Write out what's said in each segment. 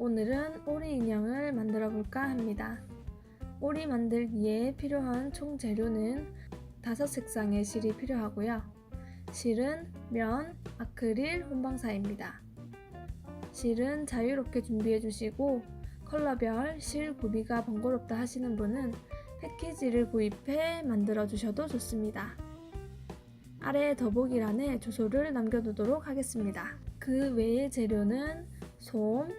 오늘은 오리 인형을 만들어 볼까 합니다. 오리 만들기에 필요한 총 재료는 5색상의 실이 필요하고요. 실은 면, 아크릴, 혼방사입니다. 실은 자유롭게 준비해 주시고 컬러별 실 구비가 번거롭다 하시는 분은 패키지를 구입해 만들어 주셔도 좋습니다. 아래 더보기란에 주소를 남겨두도록 하겠습니다. 그 외의 재료는 솜,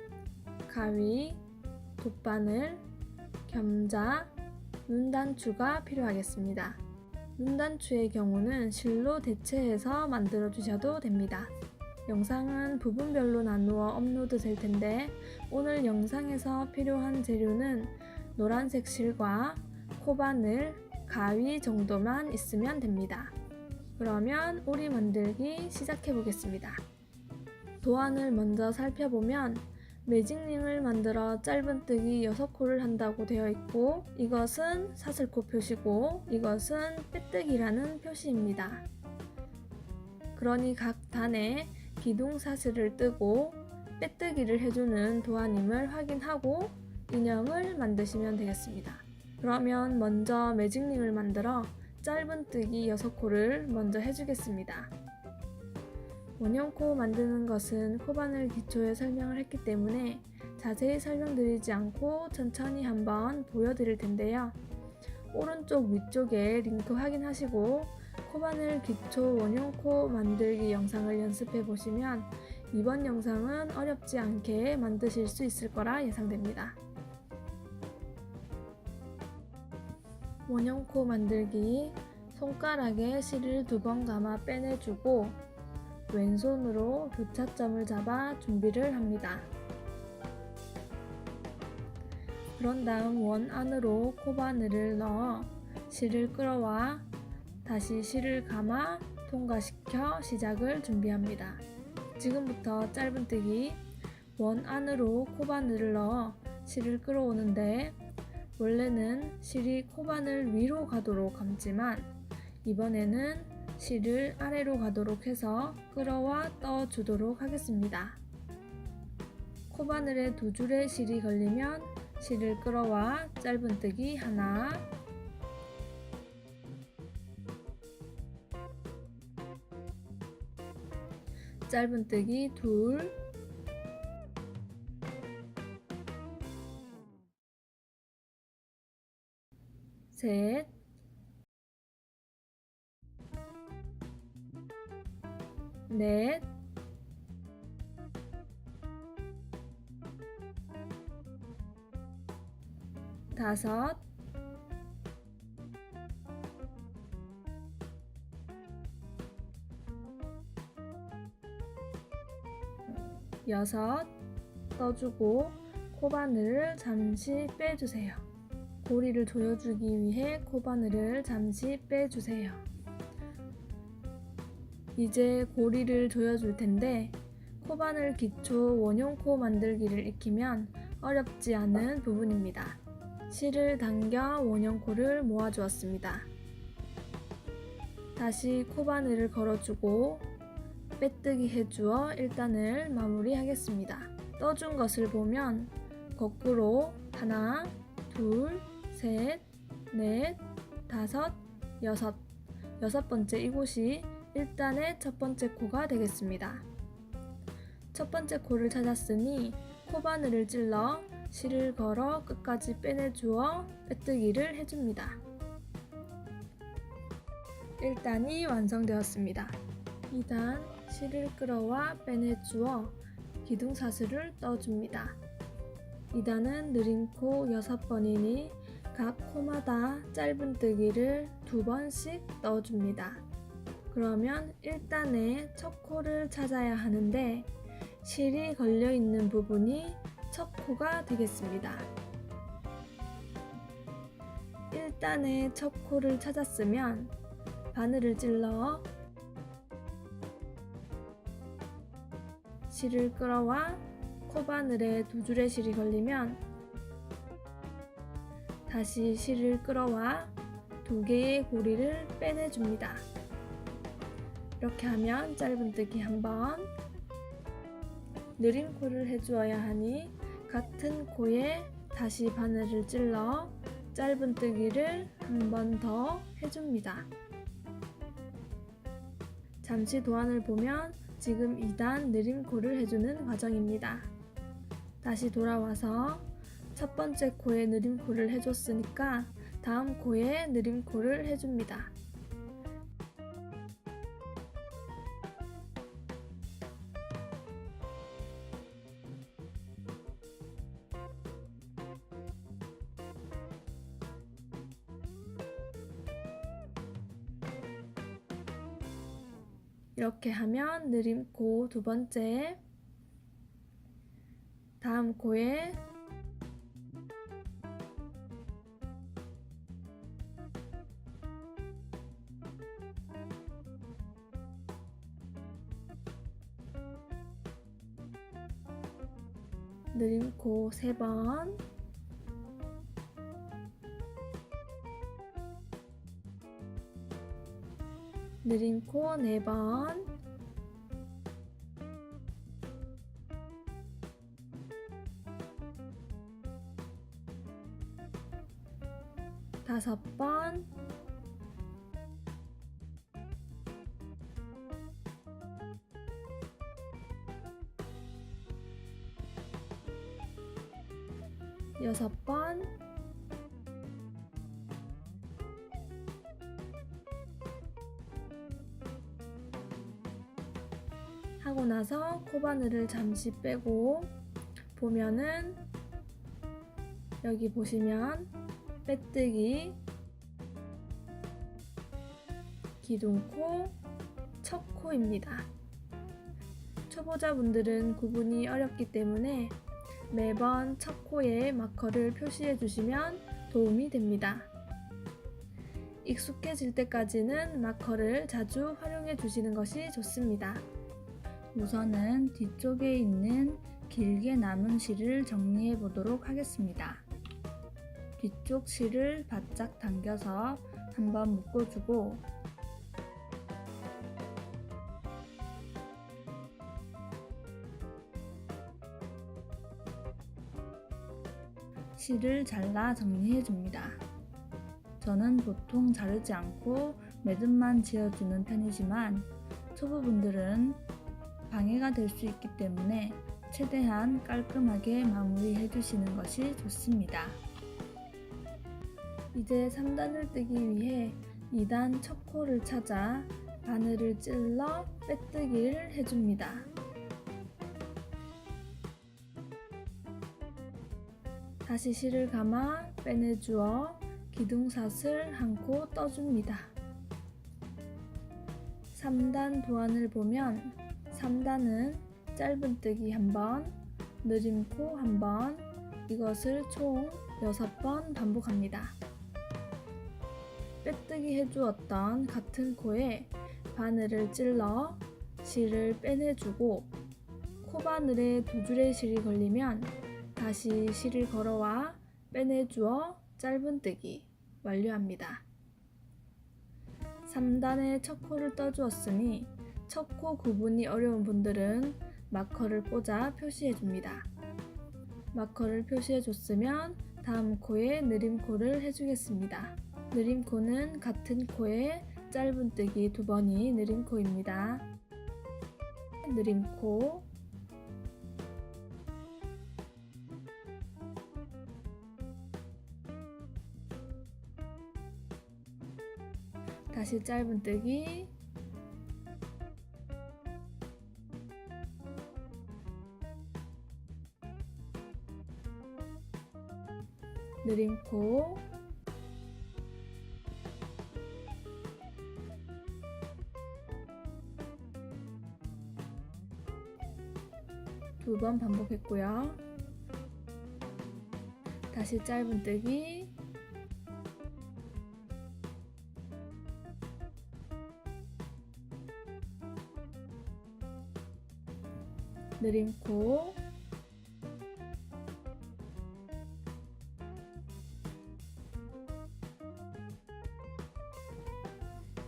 가위, 돗바늘, 겸자, 눈단추가 필요하겠습니다. 눈단추의 경우는 실로 대체해서 만들어 주셔도 됩니다. 영상은 부분별로 나누어 업로드 될 텐데 오늘 영상에서 필요한 재료는 노란색 실과 코바늘, 가위 정도만 있으면 됩니다. 그러면 오리 만들기 시작해 보겠습니다. 도안을 먼저 살펴보면 매직링을 만들어 짧은뜨기 6코를 한다고 되어 있고 이것은 사슬코 표시고 이것은 빼뜨기라는 표시입니다. 그러니 각 단에 기둥사슬을 뜨고 빼뜨기를 해주는 도안임을 확인하고 인형을 만드시면 되겠습니다. 그러면 먼저 매직링을 만들어 짧은뜨기 6코를 먼저 해주겠습니다. 원형코 만드는 것은 코바늘 기초에 설명을 했기 때문에 자세히 설명드리지 않고 천천히 한번 보여드릴 텐데요. 오른쪽 위쪽에 링크 확인하시고 코바늘 기초 원형코 만들기 영상을 연습해 보시면 이번 영상은 어렵지 않게 만드실 수 있을 거라 예상됩니다. 원형코 만들기 손가락에 실을 2번 감아 빼내주고 왼손으로 교차점을 잡아 준비를 합니다. 그런 다음 원 안으로 코바늘을 넣어 실을 끌어와 다시 실을 감아 통과시켜 시작을 준비합니다. 지금부터 짧은뜨기 원 안으로 코바늘을 넣어 실을 끌어오는데 원래는 실이 코바늘 위로 가도록 감지만 이번에는 실을 아래로 가도록 해서 끌어와 떠주도록 하겠습니다. 코바늘에 2줄의 실이 걸리면 실을 끌어와 짧은뜨기 하나, 짧은뜨기 둘, 셋, 넷, 다섯, 여섯, 떠주고 코바늘을 잠시 빼주세요. 고리를 조여주기 위해 코바늘을 잠시 빼주세요. 이제 고리를 조여줄 텐데 코바늘 기초 원형코 만들기를 익히면 어렵지 않은 부분입니다. 실을 당겨 원형코를 모아주었습니다. 다시 코바늘을 걸어주고 빼뜨기 해주어 1단을 마무리하겠습니다. 떠준 것을 보면 거꾸로 하나, 둘, 셋, 넷, 다섯, 여섯 번째 이곳이 1단의 첫 번째 코가 되겠습니다. 첫 번째 코를 찾았으니 코바늘을 찔러 실을 걸어 끝까지 빼내주어 빼뜨기를 해줍니다. 1단이 완성되었습니다. 2단 실을 끌어와 빼내주어 기둥사슬을 떠줍니다. 2단은 느린 코 6번이니 각 코마다 짧은뜨기를 2번씩 넣어줍니다. 그러면 1단의 첫 코를 찾아야 하는데 실이 걸려있는 부분이 첫 코가 되겠습니다. 1단의 첫 코를 찾았으면 바늘을 찔러 실을 끌어와 코바늘에 2줄의 실이 걸리면 다시 실을 끌어와 2개의 고리를 빼내줍니다. 이렇게 하면 짧은뜨기 한번, 느린 코를 해주어야 하니 같은 코에 다시 바늘을 찔러 짧은뜨기를 한 번 더 해줍니다. 잠시 도안을 보면 지금 2단 느림코를 해주는 과정입니다. 다시 돌아와서 첫 번째 코에 느림코를 해줬으니까 다음 코에 느림코를 해줍니다. 이렇게 하면 느림코 두 번째, 다음 코에 느림코 3번, 느림코 4번, 다섯 번, 여섯 번, 하고 나서 코바늘을 잠시 빼고 보면은 여기 보시면 빼뜨기, 기둥코, 척코입니다. 초보자분들은 구분이 어렵기 때문에 매번 척코에 마커를 표시해 주시면 도움이 됩니다. 익숙해질 때까지는 마커를 자주 활용해 주시는 것이 좋습니다. 우선은 뒤쪽에 있는 길게 남은 실을 정리해 보도록 하겠습니다. 뒤쪽 실을 바짝 당겨서 한번 묶어주고 실을 잘라 정리해 줍니다. 저는 보통 자르지 않고 매듭만 지어주는 편이지만 초보분들은 방해가 될 수 있기 때문에 최대한 깔끔하게 마무리해 주시는 것이 좋습니다. 이제 3단을 뜨기 위해 2단 척코를 찾아 바늘을 찔러 빼뜨기를 해줍니다. 다시 실을 감아 빼내주어 기둥사슬 한 코 떠줍니다. 3단 도안을 보면 3단은 짧은뜨기 1번, 느림코 1번, 이것을 총 6번 반복합니다. 빼뜨기 해주었던 같은 코에 바늘을 찔러 실을 빼내주고 코바늘에 2줄의 실이 걸리면 다시 실을 걸어와 빼내주어 짧은뜨기 완료합니다. 3단에 척코를 떠주었으니 척코 구분이 어려운 분들은 마커를 꽂아 표시해줍니다. 마커를 표시해줬으면 다음 코에 느림코를 해주겠습니다. 느림코는 같은 코에 짧은뜨기 2번이 느림코입니다. 느림코, 다시 짧은뜨기, 느림코, 두 번 반복했고요. 다시 짧은뜨기, 느림코,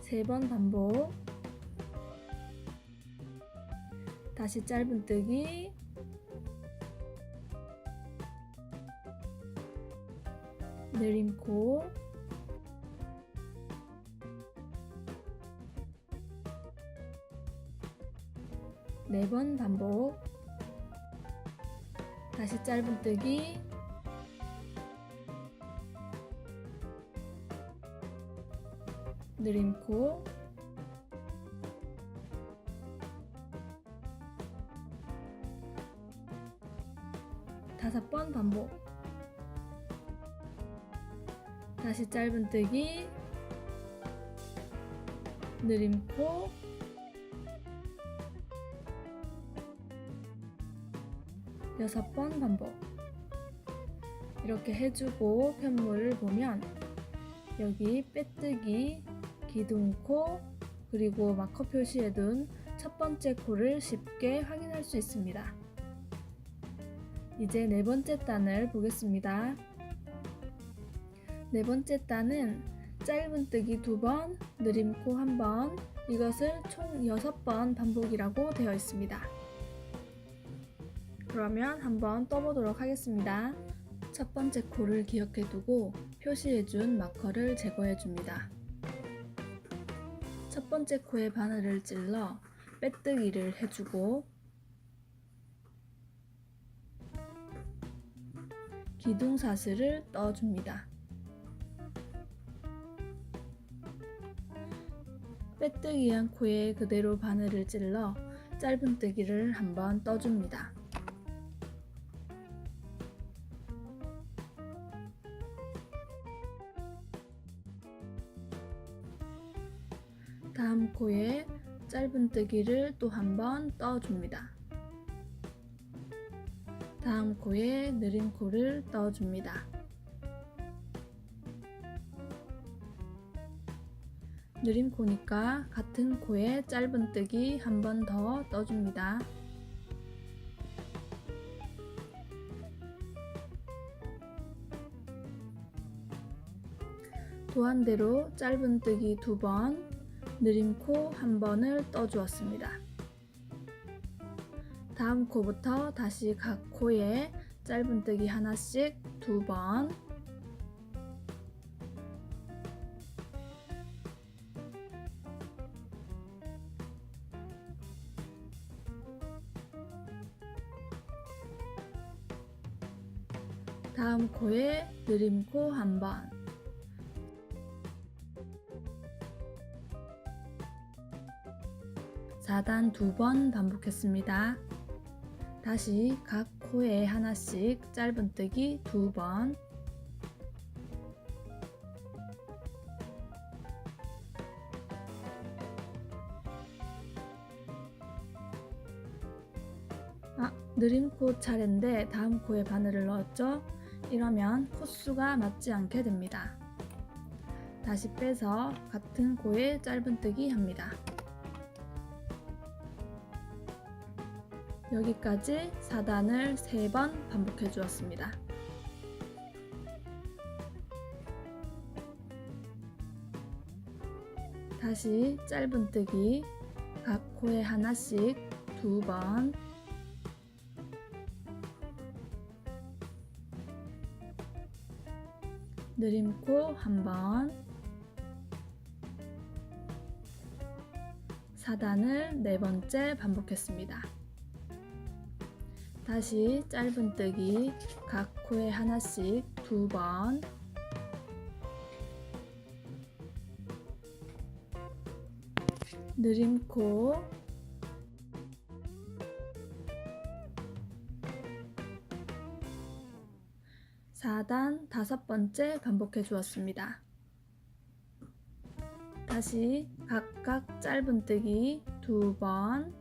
세 번 반복, 다시 짧은뜨기, 느린 코, 네 번 반복. 다시 짧은뜨기, 느린 코, 다섯 번 반복. 다시 짧은뜨기, 느린 코, 여섯 번 반복. 이렇게 해주고 편물을 보면 여기 빼뜨기, 기둥코, 그리고 마커 표시해둔 첫 번째 코를 쉽게 확인할 수 있습니다. 이제 네 번째 단을 보겠습니다. 네 번째 단은 짧은뜨기 2번, 느린 코 1번, 이것을 총 6번 반복이라고 되어 있습니다. 그러면 한번 떠보도록 하겠습니다. 첫 번째 코를 기억해 두고 표시해준 마커를 제거해 줍니다. 첫 번째 코에 바늘을 찔러 빼뜨기를 해주고 기둥사슬을 떠줍니다. 빼뜨기한 코에 그대로 바늘을 찔러 짧은뜨기를 한번 떠줍니다. 다음 코에 짧은뜨기를 또 한번 떠줍니다. 다음 코에 느린 코를 떠줍니다. 느린 코니까 같은 코에 짧은뜨기 한 번 더 떠줍니다. 도안대로 짧은뜨기 2번, 느린 코 1번을 떠주었습니다. 다음 코부터 다시 각 코에 짧은뜨기 하나씩 2번, 다음 코에 느린 코 1번, 사단 2번 반복했습니다. 다시 각 코에 하나씩 짧은뜨기 2번, 느린 코 차례인데 다음 코에 바늘을 넣었죠? 이러면 코수가 맞지 않게 됩니다. 다시 빼서 같은 코에 짧은뜨기 합니다. 여기까지 4단을 3번 반복해 주었습니다. 다시 짧은뜨기 각 코에 하나씩 2번, 느린 코 1번, 4단을 4번째 반복했습니다. 다시 짧은뜨기 각 코에 하나씩 2번, 느린 코, (4단) 5번째 반복해 주었습니다. 다시 각각 짧은뜨기 2번,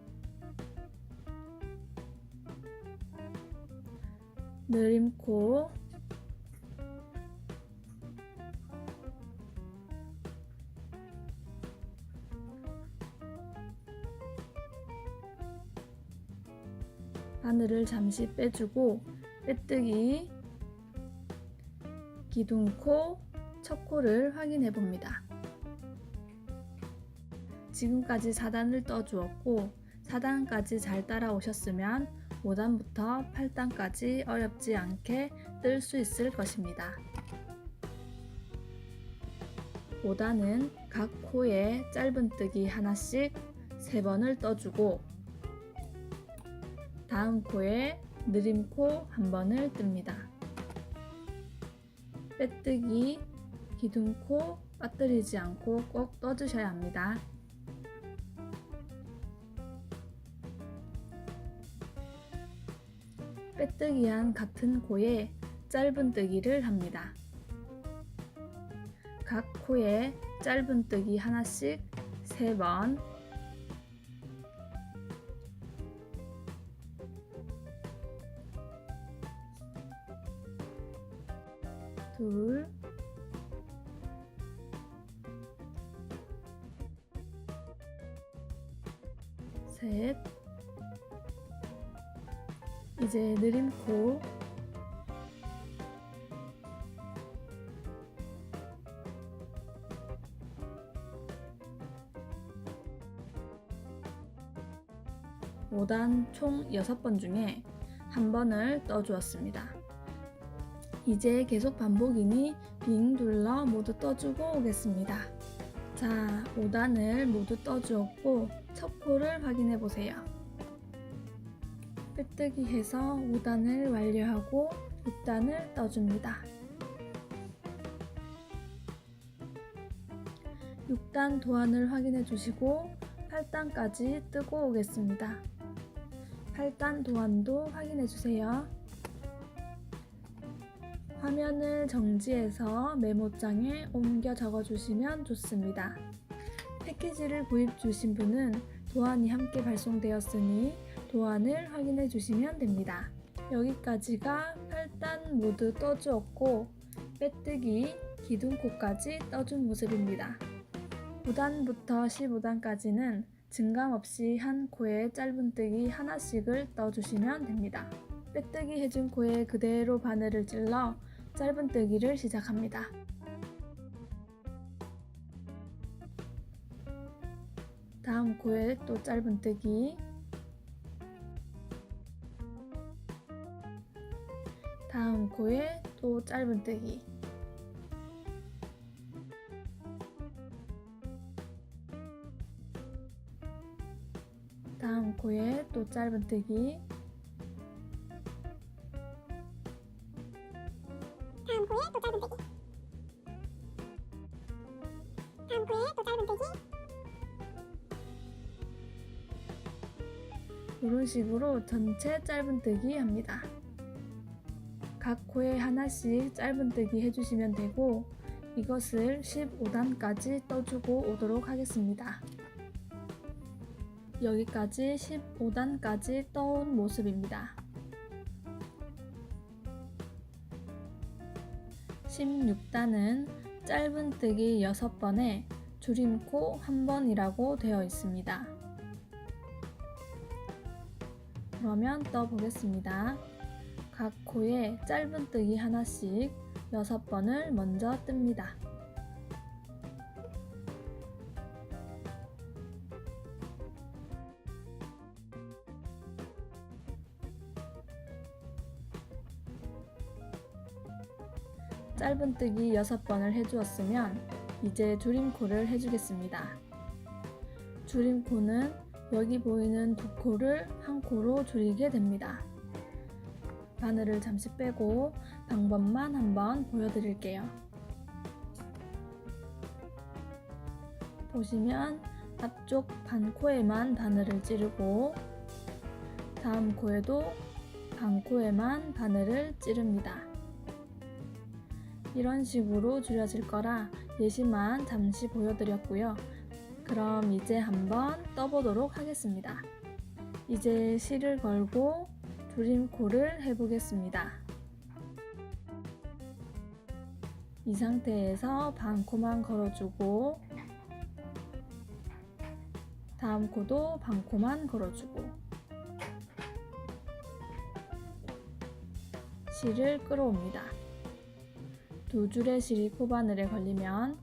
느린 코, 바늘을 잠시 빼주고 빼뜨기, 기둥코, 첫 코를 확인해 봅니다. 지금까지 4단을 떠주었고 4단까지 잘 따라오셨으면 5단부터 8단까지 어렵지 않게 뜰 수 있을 것입니다. 5단은 각 코에 짧은뜨기 하나씩 3번을 떠주고 다음 코에 느림코 1번을 뜹니다. 빼뜨기, 기둥코 빠뜨리지 않고 꼭 떠주셔야 합니다. 빼뜨기한 같은 코에 짧은뜨기를 합니다. 각 코에 짧은뜨기 하나씩 3번, 둘, 셋. 이제 느림코, 오단 총 6번 중에 1번을 떠주었습니다. 이제 계속 반복이니 빙 둘러 모두 떠주고 오겠습니다. 자, 5단을 모두 떠주었고 첫 코를 확인해 보세요. 빼뜨기 해서 5단을 완료하고 6단을 떠줍니다. 6단 도안을 확인해 주시고 8단까지 뜨고 오겠습니다. 8단 도안도 확인해 주세요. 화면을 정지해서 메모장에 옮겨 적어 주시면 좋습니다. 패키지를 구입 주신 분은 도안이 함께 발송되었으니 도안을 확인해 주시면 됩니다. 여기까지가 8단 모두 떠주었고 빼뜨기, 기둥코까지 떠준 모습입니다. 9단부터 15단까지는 증감 없이 한 코에 짧은뜨기 하나씩을 떠주시면 됩니다. 빼뜨기 해준 코에 그대로 바늘을 찔러 짧은뜨기를 시작합니다. 다음 코에 또 짧은뜨기, 다음 코에 또 짧은뜨기, 다음 코에 또 짧은뜨기, 다음 코에 또 짧은뜨기, 다음 코에 또 짧은뜨기. 이런 식으로 전체 짧은뜨기 합니다. 각 코에 하나씩 짧은뜨기 해주시면 되고 이것을 15단까지 떠주고 오도록 하겠습니다. 여기까지 15단까지 떠온 모습입니다. 16단은 짧은뜨기 6번에 줄임코 1번이라고 되어 있습니다. 그러면 떠보겠습니다. 각 코에 짧은뜨기 하나씩 6번을 먼저 뜹니다. 짧은뜨기 6번을 해주었으면 이제 줄임코를 해주겠습니다. 줄임코는 여기 보이는 두 코를 한 코로 줄이게 됩니다. 바늘을 잠시 빼고 방법만 한번 보여드릴게요. 보시면 앞쪽 반 코에만 바늘을 찌르고 다음 코에도 반 코에만 바늘을 찌릅니다. 이런 식으로 줄여질 거라 예시만 잠시 보여드렸고요. 그럼 이제 한번 떠보도록 하겠습니다. 이제 실을 걸고 줄임코를 해보겠습니다. 이 상태에서 반 코만 걸어주고 다음 코도 반 코만 걸어주고 실을 끌어옵니다. 두 줄의 실이 코바늘에 걸리면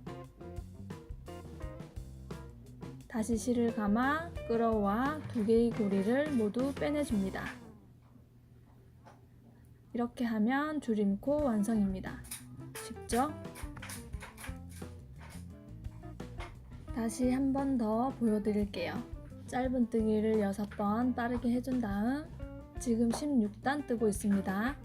다시 실을 감아 끌어와 두 개의 고리를 모두 빼내줍니다. 이렇게 하면 줄임코 완성입니다. 쉽죠? 다시 한 번 더 보여드릴게요. 짧은뜨기를 6번 빠르게 해준 다음 지금 16단 뜨고 있습니다.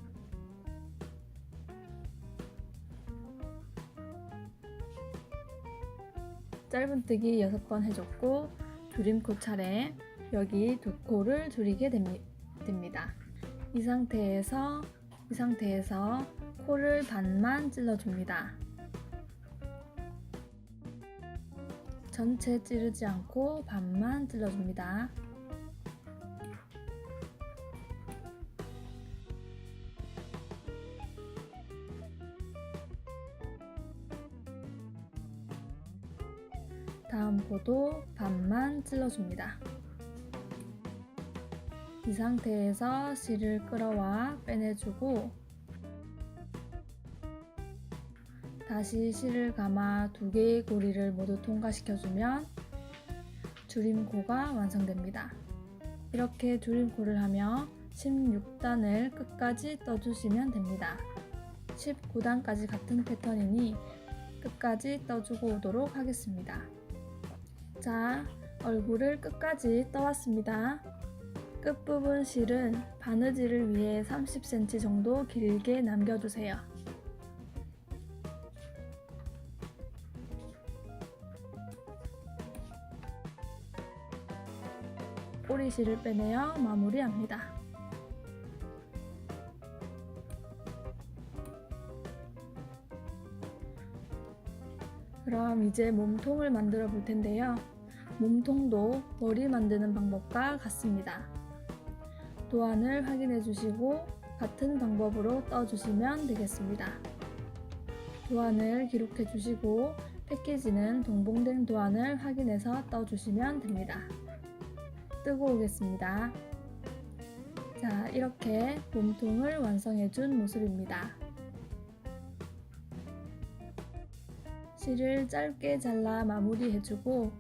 짧은뜨기 6번 해줬고 줄임코 차례, 여기 두 코를 줄이게 됩니다. 이 상태에서 코를 반만 찔러줍니다. 전체 찌르지 않고 반만 찔러줍니다. 다음 코도 반만 찔러줍니다. 이 상태에서 실을 끌어와 빼내주고 다시 실을 감아 두 개의 고리를 모두 통과시켜주면 줄임코가 완성됩니다. 이렇게 줄임코를 하며 16단을 끝까지 떠주시면 됩니다. 19단까지 같은 패턴이니 끝까지 떠주고 오도록 하겠습니다. 자, 얼굴을 끝까지 떠왔습니다. 끝부분 실은 바느질을 위해 30cm 정도 길게 남겨주세요. 꼬리실을 빼내어 마무리합니다. 그럼 이제 몸통을 만들어 볼 텐데요. 몸통도 머리 만드는 방법과 같습니다. 도안을 확인해 주시고 같은 방법으로 떠주시면 되겠습니다. 도안을 기록해 주시고 패키지는 동봉된 도안을 확인해서 떠주시면 됩니다. 뜨고 오겠습니다. 자, 이렇게 몸통을 완성해 준 모습입니다. 실을 짧게 잘라 마무리해 주고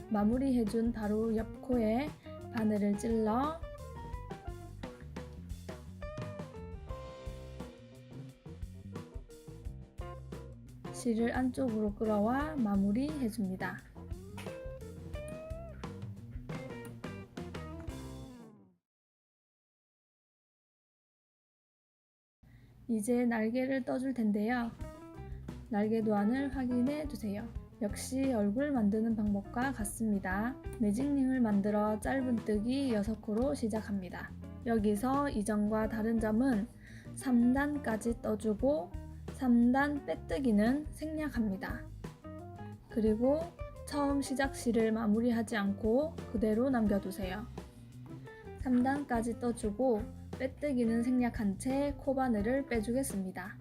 마무리해 준 바로 옆 코에 바늘을 찔러 실을 안쪽으로 끌어와 마무리해 줍니다. 이제 날개를 떠줄 텐데요. 날개 도안을 확인해 주세요. 역시 얼굴 만드는 방법과 같습니다. 매직링을 만들어 짧은뜨기 6코로 시작합니다. 여기서 이전과 다른 점은 3단까지 떠주고 3단 빼뜨기는 생략합니다. 그리고 처음 시작 실을 마무리하지 않고 그대로 남겨두세요. 3단까지 떠주고 빼뜨기는 생략한 채 코바늘을 빼주겠습니다.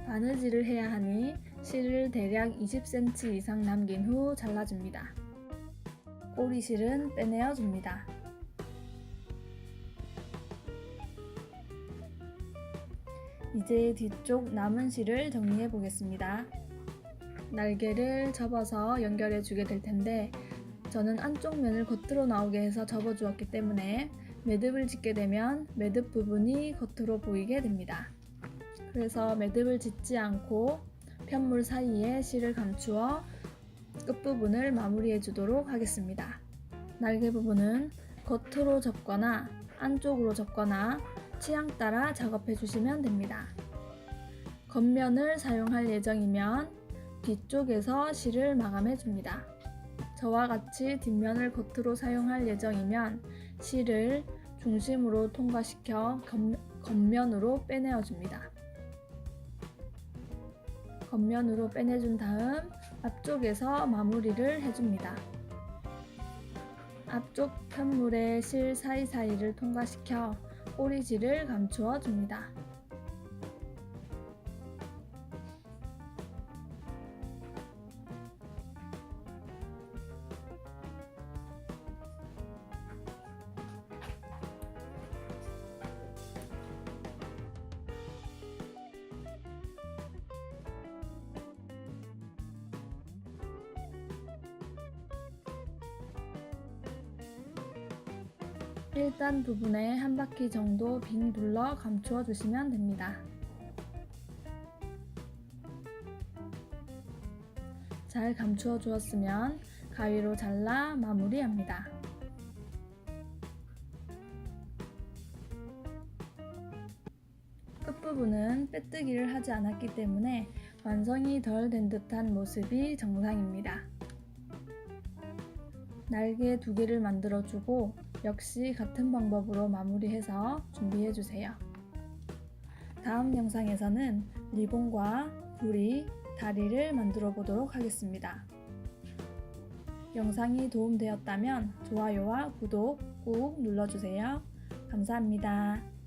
바느질을 해야 하니 실을 대략 20cm 이상 남긴 후 잘라줍니다. 꼬리실은 빼내어 줍니다. 이제 뒤쪽 남은 실을 정리해 보겠습니다. 날개를 접어서 연결해 주게 될 텐데 저는 안쪽 면을 겉으로 나오게 해서 접어 주었기 때문에 매듭을 짓게 되면 매듭 부분이 겉으로 보이게 됩니다. 그래서 매듭을 짓지 않고 편물 사이에 실을 감추어 끝부분을 마무리해 주도록 하겠습니다. 날개 부분은 겉으로 접거나 안쪽으로 접거나 취향 따라 작업해 주시면 됩니다. 겉면을 사용할 예정이면 뒤쪽에서 실을 마감해 줍니다. 저와 같이 뒷면을 겉으로 사용할 예정이면 실을 중심으로 통과시켜 겉면으로 빼내어 줍니다. 겉면으로 빼내준 다음 앞쪽에서 마무리를 해줍니다. 앞쪽 편물에 실 사이사이를 통과시켜 꼬리질을 감추어 줍니다. 1단 부분에 한 바퀴 정도 빙 둘러 감추어 주시면 됩니다. 잘 감추어 주었으면 가위로 잘라 마무리합니다. 끝부분은 빼뜨기를 하지 않았기 때문에 완성이 덜 된 듯한 모습이 정상입니다. 날개 2개를 만들어주고 역시 같은 방법으로 마무리해서 준비해주세요. 다음 영상에서는 리본과 부리, 다리를 만들어 보도록 하겠습니다. 영상이 도움되었다면 좋아요와 구독 꾹 눌러주세요. 감사합니다.